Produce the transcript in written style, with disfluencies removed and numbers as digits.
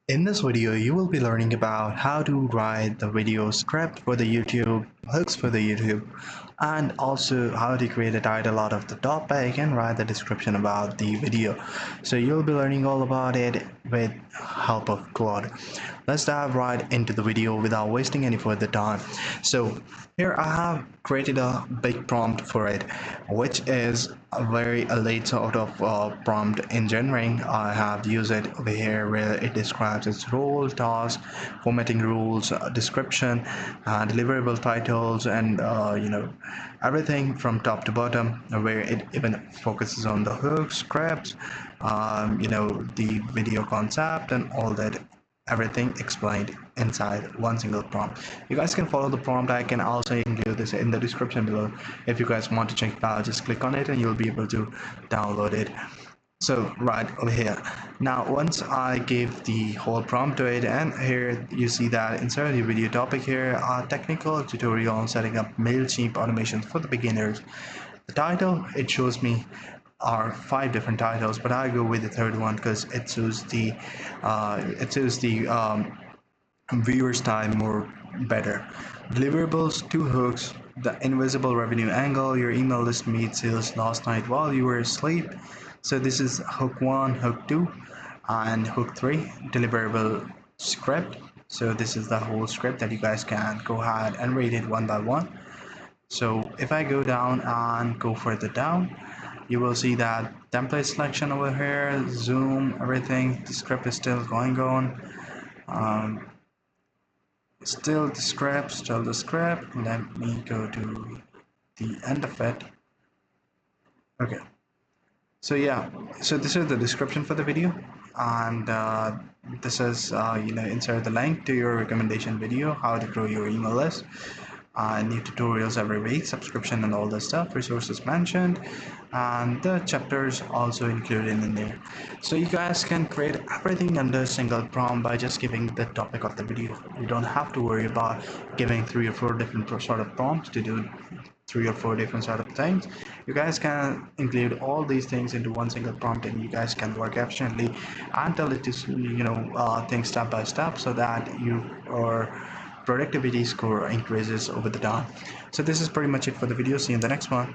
In this video, you will be learning about how to write the video script for the YouTube, hooks for the YouTube, and also how to create a title out of the topic and write the description about the video. So you'll be learning all about it with help of Claude. Let's dive right into the video without wasting any further time. So here I have created a big prompt for it, which is a very late sort of prompt engineering. I have used it over here where it describes its role, task, formatting rules, description, deliverable titles, and everything from top to bottom, where it even focuses on the hooks, scripts, the video concept, and all that, everything explained inside one single prompt. You guys can follow the prompt. I can also include this in the description below. If you guys want to check it out, just click on it and you'll be able to download it. So right over here, now once I give the whole prompt to it, and here you see that inside the video topic here, a technical tutorial on setting up MailChimp automations for the beginners. The title, it shows me are 5 different titles, but I go with the third one because it suits the viewers time more better. Deliverables, 2 hooks, the invisible revenue angle, your email list made sales last night while you were asleep. So this is hook 1, hook 2, and hook 3, deliverable script. So this is the whole script that you guys can go ahead and read it one by one. So if I go down and go further down, you will see that template selection over here, zoom, everything. The script is still going on. Still the script. Let me go to the end of it. Okay. So yeah, so this is the description for the video, and this is insert the link to your recommendation video, how to grow your email list. New tutorials every week, subscription and all the stuff, resources mentioned, and the chapters also included in there. So you guys can create everything under a single prompt by just giving the topic of the video. You don't have to worry about giving 3 or 4 different sort of prompts to do 3 or 4 different sort of things. You guys can include all these things into one single prompt, and you guys can work efficiently and tell it to things step by step, so that your productivity score increases over the time. So this is pretty much it for the video. See you in the next one.